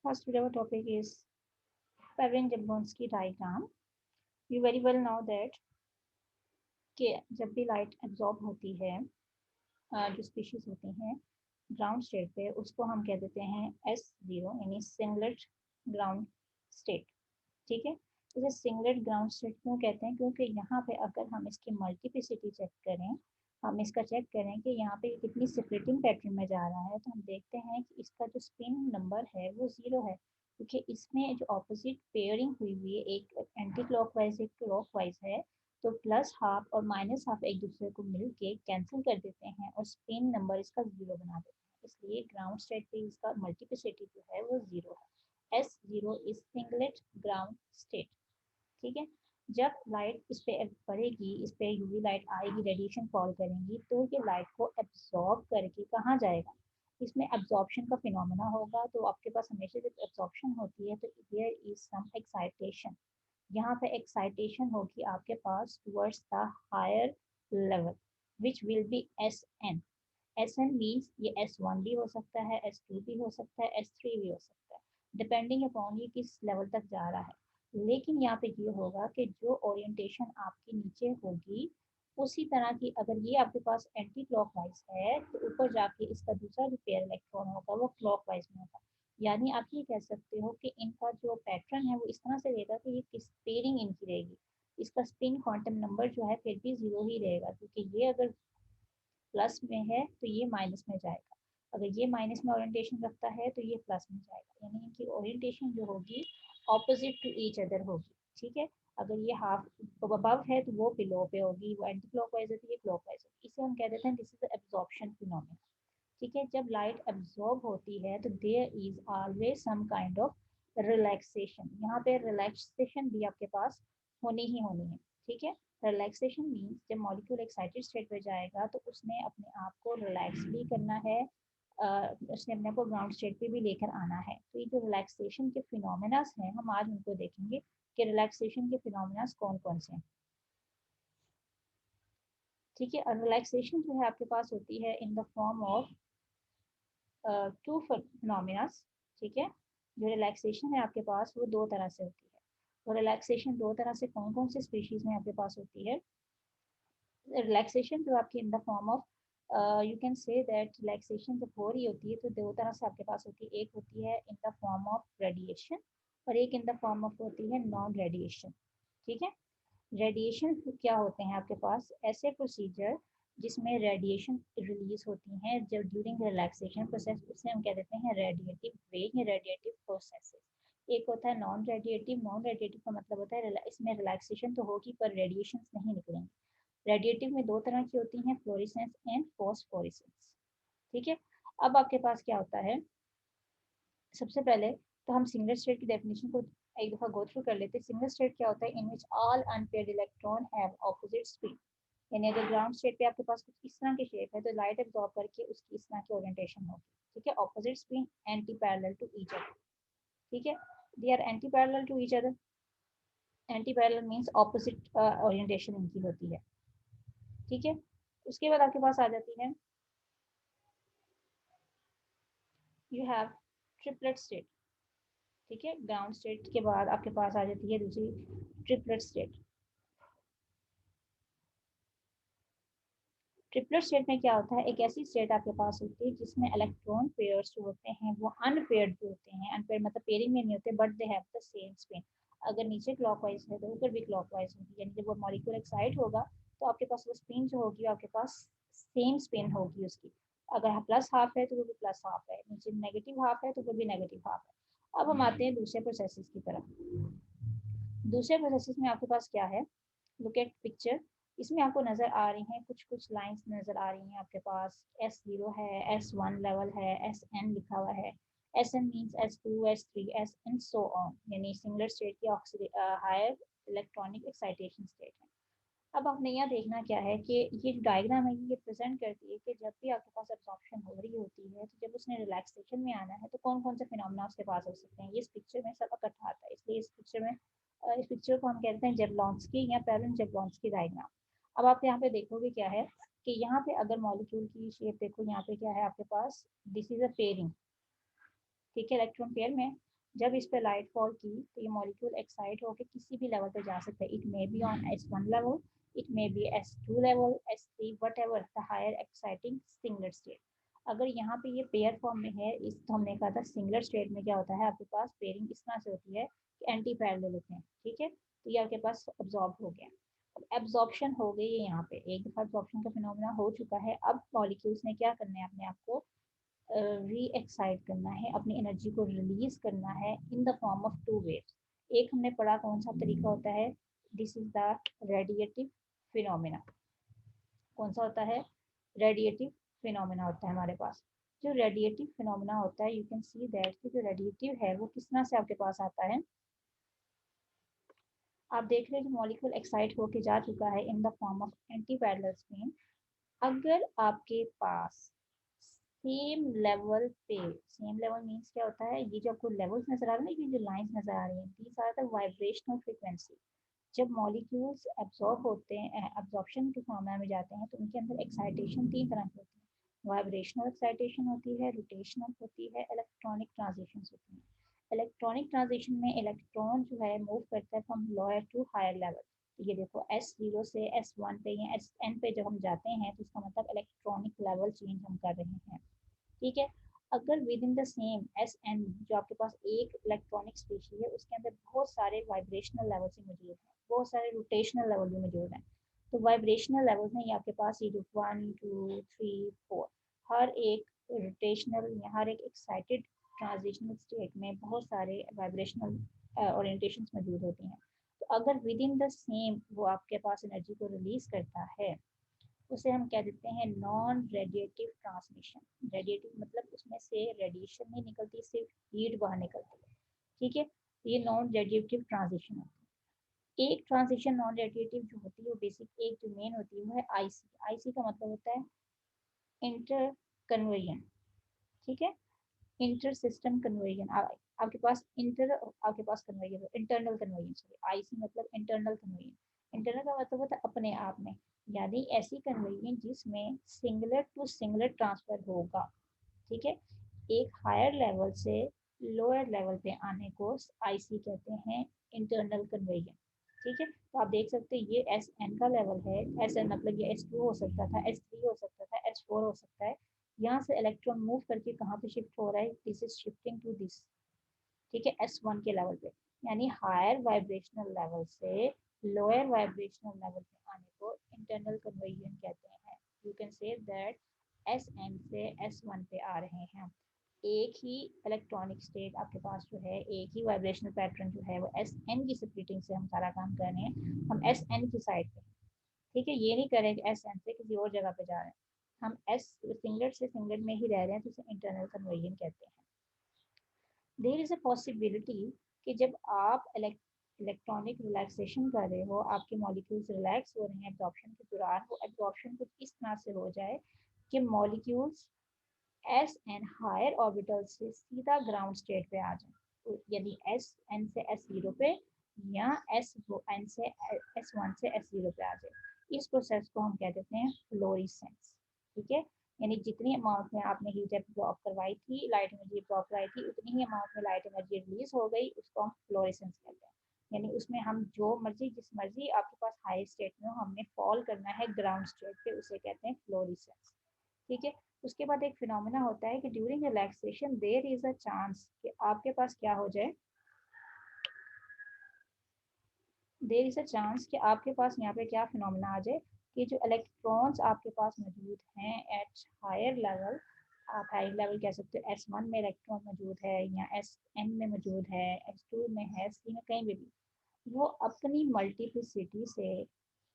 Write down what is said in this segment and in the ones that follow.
First, our topic is Parin-Jablonski diagram. You very well know that कि जब भी light absorb होती है, जो स्पीशीज होती हैं ग्राउंड स्टेट पे, उसको हम कह देते हैं S0 यानी सिंगलेट ग्राउंड स्टेट। ठीक है, इसे सिंगलेट ग्राउंड स्टेट क्यों कहते हैं? क्योंकि यहाँ पे अगर हम इसकी मल्टीप्लिसिटी चेक करें, हम इसका चेक करें कि यहाँ पे कितनी स्प्लिटिंग पैटर्न में जा रहा है, तो हम देखते हैं कि इसका जो स्पिन नंबर है वो 0 है, क्योंकि इसमें जो ऑपोजिट पेयरिंग हुई हुई है, एक एंटी क्लॉकवाइज एक क्लॉकवाइज है, तो प्लस हाफ और माइनस हाफ एक दूसरे को मिल के कैंसिल कर देते हैं और स्पिन नंबर इसका 0 बना देते हैं। इसलिए ग्राउंड स्टेट पे इसका मल्टीप्लिसिटी जो है वो 0 है। S0 is singlet ground state. ठीक है, जब लाइट इस पे पड़ेगी, इस पे यूवी लाइट आएगी, रेडिएशन फॉल करेंगी, तो ये लाइट को एब्जॉर्ब करके कहाँ जाएगा? इसमें एब्जॉर्प्शन का फिनोमेना होगा। तो आपके पास हमेशा जब एब्जॉर्प्शन होती है तो देयर इज सम एक्साइटेशन, यहाँ पे एक्साइटेशन होगी आपके पास towards the higher level which will be SN। SN means ये S1 भी हो सकता है, S2 भी हो सकता है, S3 भी हो सकता है, डिपेंडिंग अपॉन ये किस लेवल तक जा रहा है। लेकिन यहाँ पे ये होगा कि जो ओरिएंटेशन आपकी नीचे होगी उसी तरह की, अगर ये आपके पास एंटी क्लॉकवाइज है तो ऊपर जाके इसका दूसरा जो पेयर इलेक्ट्रॉन होगा वो क्लॉकवाइज में होगा। यानी आप ये कह सकते हो कि इनका जो पैटर्न है वो इस तरह से रहेगा कि ये किस पेयरिंग इनकी रहेगी, इसका स्पिन क्वांटम नंबर जो है फिर भी 0 ही रहेगा, क्योंकि ये अगर प्लस में है तो ये माइनस में जाएगा, अगर ये माइनस में ओरिएंटेशन रखता है तो ये प्लस में जाएगा, यानी इनकी ओरिएंटेशन जो होगी ऑपोजिट टू ईच अदर होगी। ठीक है, अगर ये हाफ अबव है तो वो बिलो पे होगी, वो एंटी क्लॉकवाइज है तो ये क्लॉकवाइज होगी। इसे हम कह देते हैं दिस इज एब्जॉर्प्शन फिनोमेना। ठीक है, जब लाइट एब्जॉर्ब होती है तो there is always some kind of relaxation, यहाँ पे रिलैक्सेशन भी आपके पास होनी ही होनी है। ठीक है, रिलैक्सेशन मीन्स जब मॉलिक्यूल एक्साइटेड स्टेट में जाएगा तो उसने अपने आप को रिलैक्स भी करना है, उसने अपने आप को ग्राउंड स्टेट पे भी लेकर आना है। तो ये जो रिलैक्सेशन के फिनोमेनास हैं हम आज उनको देखेंगे कि रिलैक्सेशन के फिनोमेनास कौन कौन से हैं। ठीक है, और रिलैक्सेशन जो है आपके पास होती है in the form of two phenomenas. ठीक है, जो रिलैक्सेशन है आपके पास वो दो तरह से होती है। तो रिलैक्सेशन दो तरह से कौन कौन से स्पीशीज में आपके पास होती है? रिलैक्सेशन जो आपकी इन the form of, you can say that relaxation जब हो रही होती है तो दो तरह से आपके पास होती है, एक होती है in the form of radiation और एक इन द फॉर्म ऑफ होती है नॉन रेडिएशन। ठीक है, रेडिएशन क्या होते हैं आपके पास? ऐसे प्रोसीजर जिसमें रेडिएशन रिलीज होती हैं जब ड्यूरिंग रिलैक्सेशन प्रोसेस, उसे हम कह देते हैं रेडिएटिव वेव या रेडिएटिव प्रोसेसेस। एक होता है नॉन रेडिएटिव। नॉन रेडिएटिव का मतलब होता है इसमें रिलैक्सेशन तो होगी पर रेडिएशन नहीं निकलेंगे। रेडिएटिव में दो तरह की होती हैं, फ्लोरेसेंस एंड फॉस्फोरेसेंस। ठीक है, अब आपके पास क्या होता है, सबसे पहले तो हम सिंगल स्टेट की डेफिनेशन को एक दफा गो थ्रू कर लेते हैं। सिंगल स्टेट क्या होता है? In which all unpaired electron have opposite spin, यानी अगर ग्राउंड स्टेट पे आपके पास कुछ इस तरह की शेप है तो लाइट एब्जॉर्ब करके उसकी इस तरह की ओरिएंटेशन होगी। ठीक है, opposite spin anti parallel to each other. ठीक है, they are anti parallel to each other. Anti parallel means opposite orientation इनकी होती है। ठीक है, उसके बाद आपके पास आ जाती है, यू हैव ट्रिपलेट स्टेट। ठीक है, ग्राउंड स्टेट के बाद आपके पास आ जाती है दूसरी ट्रिपलेट स्टेट। ट्रिपलेट स्टेट में क्या होता है? एक ऐसी स्टेट आपके पास होती है जिसमें इलेक्ट्रॉन पेयर्स जो होते हैं वो अनपेयर्ड होते हैं। अनपेयर्ड मतलब पेयरिंग में नहीं होते, but they have the same spin. अगर नीचे क्लॉकवाइज है तो ऊपर भी क्लॉकवाइज होगी, यानी जब वो मॉलिक्यूल एक्साइट होगा तो आपके पास वो स्पिन जो होगी आपके पास सेम स्पिन होगी उसकी। अगर प्लस हाफ है तो वो भी प्लस हाफ है, नीचे नेगेटिव हाफ है तो वो भी नेगेटिव हाफ है। अब हम आते हैं दूसरे प्रोसेसेस की तरफ। दूसरे प्रोसेसेस में आपके पास क्या है? Look at picture. इसमें आपको नज़र आ रही हैं कुछ कुछ लाइंस नज़र आ रही हैं आपके पास। S0 है, S1 लेवल है, SN लिखा हुआ है। SN means S2, S3, SN so on, यानी सिंगलर स्टेट की हायर इलेक्ट्रॉनिक एक्साइटेशन स्टेट है। अब आपने यहाँ देखना क्या है कि ये जो डायग्राम है ये प्रेजेंट करती है कि जब भी आपके पास एब्जॉर्प्शन हो रही होती है तो जब उसने रिलैक्सेशन में आना है तो कौन कौन से फिनोमेना उसके पास हो सकते हैं। ये इस पिक्चर में सब इकट्ठा आता है, इसलिए इस पिक्चर को हम कहते हैं जेब्लॉन्स्की या पैरन जेब्लॉन्स्की डायग्राम। अब आप यहाँ पे देखोगे क्या है कि यहाँ पे अगर मॉलिक्यूल की शेप देखो, यहाँ पे क्या है आपके पास, दिस इज अ पेयरिंग। ठीक है, इलेक्ट्रॉन पेयर में जब इस पे लाइट फॉल की तो ये मॉलिक्यूल एक्साइट होकर किसी भी लेवल पे जा सकता है. It may be on S1 level, it may be S2 level, S3, whatever the higher exciting singlet state. अगर यहाँ पे ये पेयर फॉर्म में है, इस तो हमने कहा था सिंगलेट स्टेट में क्या होता है, आपके पास पेयरिंग इस तरह से होती है कि एंटी पैरेलल होते हैं. ठीक है, तो ये आपके पास अब्जॉर्ब हो गया. एब्जॉर्प्शन हो गई है, यहाँ पे एक दफा एब्जॉर्प्शन का फिनोमेना हो चुका है. अब मॉलिक्यूल्स ने क्या करना है, अपने आप को री एक्साइट करना है, अपनी एनर्जी को रिलीज करना है in the form of two waves. एक हमने पढ़ा कौन सा तरीका होता है, this is the radiative phenomena. कौन सा होता है, रेडिएटिव फिनोमेना होता है हमारे पास. जो रेडिएटिव फिनोमेना होता है, यू कैन सी दैट कि जो रेडिएटिव है वो किस तरह से आपके पास आता है. आप देख रहे हैं कि मॉलिक्यूल एक्साइट होके जा चुका है in the form of anti parallel spin. अगर आपके पास सेम लेवल पे, सेम लेवल मीन्स क्या होता है, ये जो आपको लेवल्स नजर आ रहे हैं ना, ये जो लाइंस नजर आ रही हैं, these are the vibrational frequency. जब मॉलिक्यूल्स एब्जॉर्ब होते हैं, एब्जॉर्प्शन के फॉर्मूला में जाते हैं, तो उनके अंदर एक्साइटेशन तीन तरह की होती है. वाइब्रेशनल एक्साइटेशन होती है, रोटेशनल होती है, इलेक्ट्रॉनिक ट्रांजिशन होती है. इलेक्ट्रॉनिक ट्रांजिशन में इलेक्ट्रॉन जो है मूव करता है from lower to higher level. तो ये देखो S0 से S1 पे या Sn पे जब हम जाते हैं तो इसका मतलब इलेक्ट्रॉनिक लेवल चेंज हम कर रहे हैं. ठीक है. अगर with in the same Sn जो आपके पास एक इलेक्ट्रॉनिक स्पीशीज है, उसके अंदर बहुत सारे वाइब्रेशनल लेवल से मौजूद हैं, बहुत सारे रोटेशनल लेवल भी मौजूद हैं. तो वाइब्रेशनल लेवल्स हैं ये आपके पास, ये जो 1 2 3 4, हर एक रोटेशनल या हर एक एक्साइटेड ट्रांजिशनल स्टेट में बहुत सारे वाइब्रेशनल ओरिएंटेशंस मौजूद होती हैं. तो अगर विद इन द सेम वो आपके पास एनर्जी को रिलीज करता है, उसे हम कह देते हैं नॉन रेडिएटिव ट्रांसमिशन. रेडिएटिव मतलब उसमें से रेडिएशन नहीं निकलती, सिर्फ हीट बाहर निकलती है. ठीक है, ये नॉन रेडिएटिव ट्रांजिशन होती है. एक ट्रांजिशन नॉन रेडिएटिव जो होती है वो बेसिक एक जो मेन होती है वो है आईसी. आईसी का मतलब होता है इंटर कन्वर्जन. ठीक है, इंटर सिस्टम कन्वर्जन. आपके पास इंटर, आपके पास conversion, internal conversion, sorry, IC मतलब इंटरनल कन्वर्जन. इंटरनल का मतलब होता है अपने आप में, यानी ऐसी कन्वर्जन जिसमें सिंगलेट टू सिंगलेट ट्रांसफर होगा. ठीक है, एक हायर लेवल से लोअर लेवल पे आने को आईसी कहते हैं, इंटरनल कन्वर्जन. ठीक है, तो आप देख सकते हैं ये एस एन का लेवल है. एस एन मतलब ये S2 हो सकता था, S3 हो सकता था, S4 हो सकता है. यहाँ से इलेक्ट्रॉन मूव करके कहाँ पे शिफ्ट हो रहा है, this is shifting to this. ठीक है, S1 के लेवल पे, यानी हायर वाइब्रेशनल लेवल से लोअर वाइब्रेशनल लेवल पे आने को इंटरनल कन्वर्जन कहते हैं. You can say that Sn से S1 पे आ रहे हैं. एक ही इलेक्ट्रॉनिक स्टेट आपके पास जो है, एक ही वाइब्रेशनल पैटर्न जो है वो Sn की स्प्लिटिंग से हम सारा काम कर रहे हैं, हम Sn की साइड पे. ठीक है, ये नहीं करें कि Sn से किसी और जगह पे जा रहे हैं, हम एस सिंगलेट से सिंगलेट में ही रह रहे हैं, तो इसे इंटरनल कन्वर्जन कहते हैं. देयर इज अ पॉसिबिलिटी कि जब आप इलेक्ट्रॉनिक रिलैक्सेशन कर रहे हो, आपके मॉलिक्यूल्स रिलैक्स हो रहे हैं एब्जॉर्प्शन के दौरान, वो एब्जॉर्प्शन कुछ इस तरह से हो जाए कि molecules S n higher orbital से सीधा ग्राउंड स्टेट पे आ जाए. तो यदि एस एन से S0 पे या एस एन से S1 से S0 पे आ जाए, इस प्रोसेस को हम कह देते हैं फ्लोरिसेंस. ठीक है, यानी जितनी अमाउंट में आपने हीट एब्जॉर्ब करवाई थी, लाइट एनर्जी एब्जॉर्ब कराई थी, उतनी ही अमाउंट में लाइट एनर्जी रिलीज हो गई, उसको हम फ्लोरेसेंस कहते हैं. यानी उसमें हम जो मर्जी, जिस मर्जी आपके पास हाई स्टेट में हो, हमने फॉल करना है ग्राउंड स्टेट पे, उसे कहते हैं फ्लोरेसेंस. ठीक है, उसके बाद एक फिनोमेना होता है कि during relaxation there is a chance कि आपके पास क्या हो जाए, देयर इज अ चांस कि आपके पास यहाँ पे क्या फिनोमेना आ जाए कि जो इलेक्ट्रॉन्स आपके पास मौजूद हैं एट हायर लेवल, आप हायर लेवल कह सकते हो, S1 में इलेक्ट्रॉन मौजूद है या Sn में मौजूद है, S2 में है, S3 में, कहीं भी, वो अपनी मल्टीप्लिसिटी से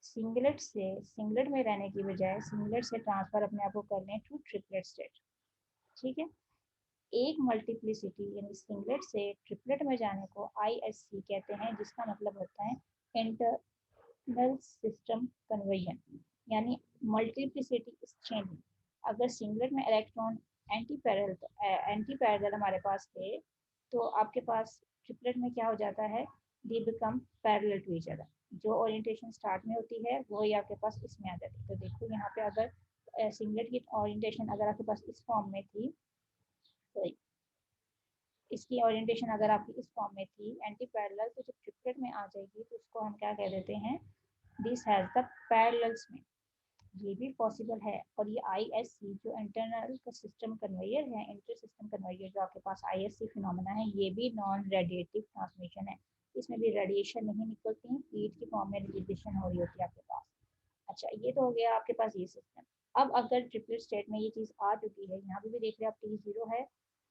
सिंगलेट में रहने की बजाय सिंगलेट से ट्रांसफर अपने आप को कर लें टू ट्रिपलेट स्टेट. ठीक है, एक मल्टीप्लिसिटी यानी सिंगलेट से ट्रिपलेट में जाने को ISC कहते हैं, जिसका मतलब होता है इंटरनल सिस्टम कन्वर्जन, यानी मल्टीप्लिसिटी एक्सचेंज. अगर सिंगलेट में इलेक्ट्रॉन एंटी पैरेलल हमारे पास थे, तो आपके पास ट्रिपलेट में क्या हो जाता है, they become parallel to each other. जो ओरिएंटेशन स्टार्ट में होती है वही आपके पास इसमें आ जाती है. तो देखो यहाँ पे अगर सिंगलेट की ओरिएंटेशन अगर आपके पास इस फॉर्म में थी, तो इसकी ओरिएंटेशन अगर आपकी इस फॉर्म में थी एंटी पैरेलल, तो जब ट्रिपलेट में आ जाएगी तो उसको हम क्या कह देते हैं, दिस हैज द पैरेलल्स में। ये भी पॉसिबल है। और ये ISC जो इंटरनल का सिस्टम कन्वेयर है, इंटर सिस्टम कन्वेयर जो आपके पास ISC फिनोमेना है, ये भी नॉन रेडिएटिव ट्रांसमिशन है। इसमें भी रेडिएशन नहीं निकलती, हीट की फॉर्म में रेडिएशन हो रही होती है आपके पास। अच्छा, ये तो हो गया आपके पास ये सिस्टम। अब अगर ट्रिपलेट स्टेट में ये चीज़ आ चुकी है, यहाँ पे भी देख रहे हैं आप T0 है,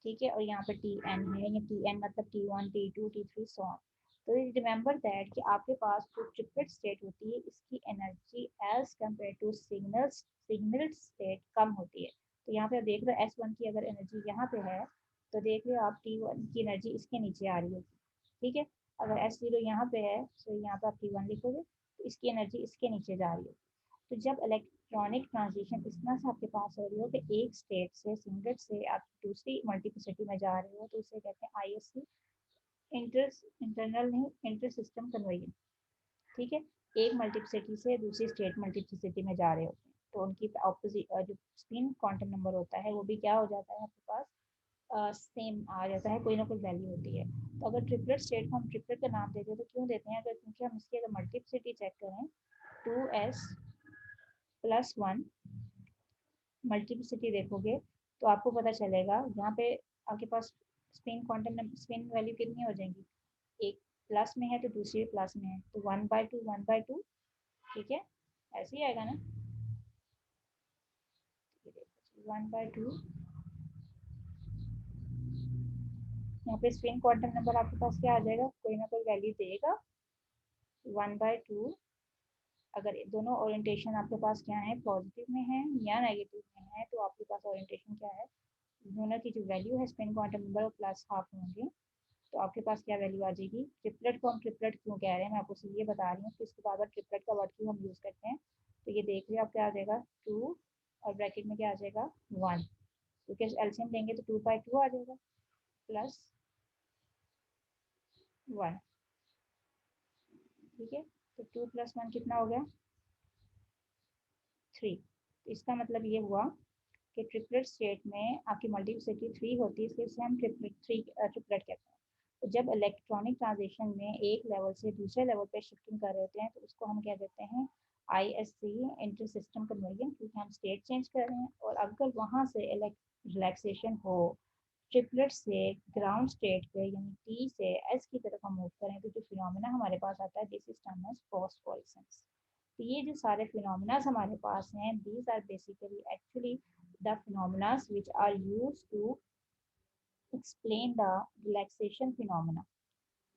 ठीक है, और यहाँ पे Tn है, ये Tn मतलब T1 T2 T3 so on. तो रिमेंबर दैट कि आपके पास जो ट्रिपलेट स्टेट होती है इसकी energy as compare to signal state कम होती है। तो यहाँ पे आप देख रहे हो S1 की अगर एनर्जी यहाँ पे है, तो देख रहे हो आप T1 की एनर्जी इसके नीचे आ रही है, ठीक है। अगर S0 यहाँ पे है तो यहाँ पे आप T1 लिखोगे, तो इसकी एनर्जी इसके नीचे जा रही है। तो जब इलेक्ट्रॉनिक ट्रांजिशन इस तरह से आपके पास हो रही हो कि एक स्टेट से सिंगलेट से आप दूसरी मल्टीप्लिसिटी में जा रहे हो, तो उसे कहते हैं ISC, इंटरनल नहीं, इंटर सिस्टम कन्वर्जन, ठीक है। एक मल्टीप्लिसिटी से दूसरी स्टेट मल्टीप्लिसिटी में जा रहे होते हैं, तो उनकी ऑपोजिट जो स्पिन क्वांटम नंबर होता है वो भी क्या हो जाता है आपके पास, सेम आ जाता है, कोई ना कोई वैल्यू होती है। तो अगर ट्रिपलेट स्टेट को हम ट्रिपलेट का नाम देते हैं तो क्यों देते हैं, अगर क्योंकि हम इसकी अगर मल्टीप्लिसिटी चेक करें 2s+1 मल्टीप्लिसिटी देखोगे तो आपको पता चलेगा यहाँ पे आपके पास स्पिन वैल्यू कितनी हो जाएंगी, एक प्लस में है तो दूसरी प्लस में है, तो 1/2 1/2, ठीक है, ऐसे ही आएगा ना। 1/2, यहाँ पे स्पिन क्वांटम नंबर आपके पास क्या आ जाएगा, कोई ना कोई वैल्यू देगा 1/2। अगर दोनों ओरिएंटेशन आपके पास क्या है, पॉजिटिव में है या नेगेटिव में है, तो आपके पास ओरिएंटेशन क्या है, दोनों की जो वैल्यू है स्पिन क्वांटम नंबर और प्लस हाफ होंगे, तो आपके पास क्या वैल्यू आ जाएगी। ट्रिपलेट को हम ट्रिपलेट क्यों कह रहे हैं, मैं आपको ये बता रही हूँ कि इसके बाद ट्रिपलेट का वर्ड क्यों हम यूज़ करते हैं। तो ये देख रहे हो आप क्या आ जाएगा 2 और ब्रैकेट में क्या आ जाएगा 1, क्योंकि एलसीएम लेंगे तो 2/2 आ जाएगा प्लस 1, ठीक है। तो 2 + 1 कितना हो गया 3। तो इसका मतलब ये हुआ कि ट्रिपलेट स्टेट में आपकी मल्टीप्लिसिटी 3 होती है, इसलिए इसे हम ट्रिपलेट कहते हैं। तो जब इलेक्ट्रॉनिक ट्रांजिशन में एक लेवल से दूसरे लेवल पे शिफ्टिंग कर रहे होते हैं तो उसको हम क्या देते हैं ISC, इंटर सिस्टम कन्वर्जन, क्योंकि हम स्टेट चेंज कर रहे हैं। और अगर वहाँ से रिलैक्सेशन हो ट्रिपलेट से ग्राउंड स्टेट पे यानी T से S की तरफ हम मूव करें, तो जो फिनोमेना हमारे पास आता है this is term as phosphorescence. तो ये जो सारे फिनोमेना हमारे पास हैं, these are basically actually the phenomena which are used to explain the relaxation phenomena,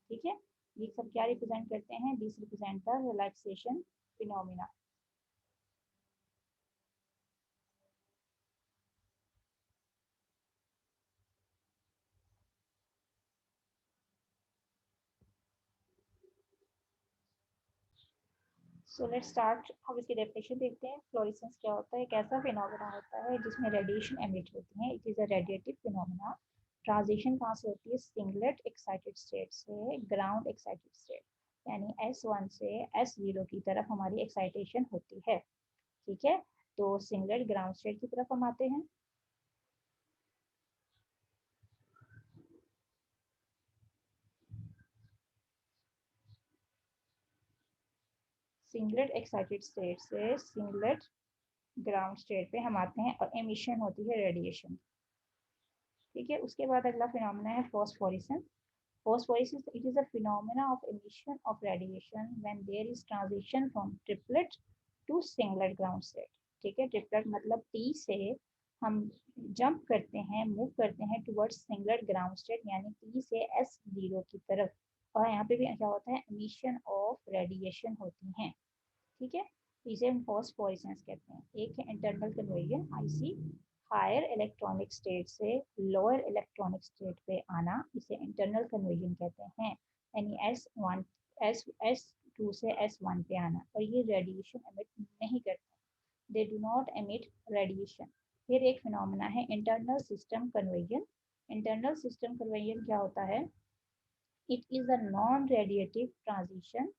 ठीक है। ये सब क्या रिप्रेजेंट करते हैं, this represent the relaxation phenomena. So let's start. अब इसकी डेफिनेशन देखते हैं। फ्लोरेसेंस क्या होता है, कैसा फिनोमेना होता है जिसमें रेडिएशन एमिट होती है। It is a radiative phenomena. Transition कहाँ से होती है, सिंगलेट एक्साइटेड स्टेट से ग्राउंड एक्साइटेड स्टेट, यानी S1 से S0 की तरफ हमारी एक्साइटेशन होती है, ठीक है। तो सिंगलेट ग्राउंड स्टेट की तरफ हम आते हैं। सिंगलेट एक्साइटेड स्टेट से सिंगलेट ग्राउंड स्टेट पे हम आते हैं और एमिशन होती है रेडिएशन, ठीक है। उसके बाद अगला फिनोमेना है phosphorescence. Phosphorescence, it is a phenomena of emission of radiation when there is transition from triplet to singlet ground state, ठीक है। ट्रिपलेट मतलब T से हम जंप करते हैं, मूव करते हैं टुवर्ड्स सिंगलेट ग्राउंड स्टेट यानी T से S0 की तरफ, और यहाँ पे भी क्या होता है, एमिशन ऑफ रेडिएशन होती हैं, ठीक है। इसे हम फॉस्फोरेसेंस कहते हैं। एक है internal conversion IC, higher electronic state से लोअर इलेक्ट्रॉनिक स्टेट पे आना, इसे इंटरनल कन्वर्जन कहते हैं। यानी S2 से S1 पे आना, और ये रेडिएशन एमिट नहीं करते, they do not emit radiation. फिर एक फिनोमेना है internal system conversion. Internal system conversion क्या होता है, it is a non radiative transition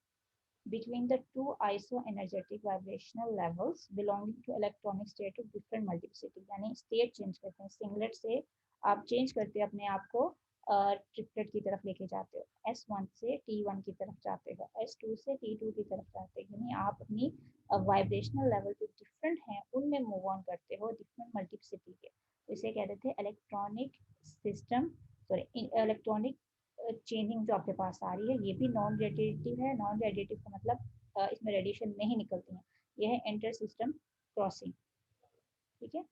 between the two isoenergetic vibrational levels belonging to electronic state of different multiplicity, यानी state change करते हैं। Singlet से आप चेंज करते हैं अपने आप को ट्रिपलेट की तरफ लेके जाते हो, S1 से T1 की तरफ जाते हो, S2 से T2 की तरफ जाते हो, यानी आप अपनी वाइब्रेशनल लेवल जो डिफरेंट हैं उनमें मूव ऑन करते हो डिफरेंट मल्टीप्लिसिटी के। इसे कहते थे electronic system, sorry electronic changing जो आपके पास आ रही है, ये भी नॉन रेडिएटिव है। नॉन रेडिएटिव का मतलब इसमें रेडिएशन नहीं निकलती है, यह है इंटर सिस्टम क्रॉसिंग। ठीक है।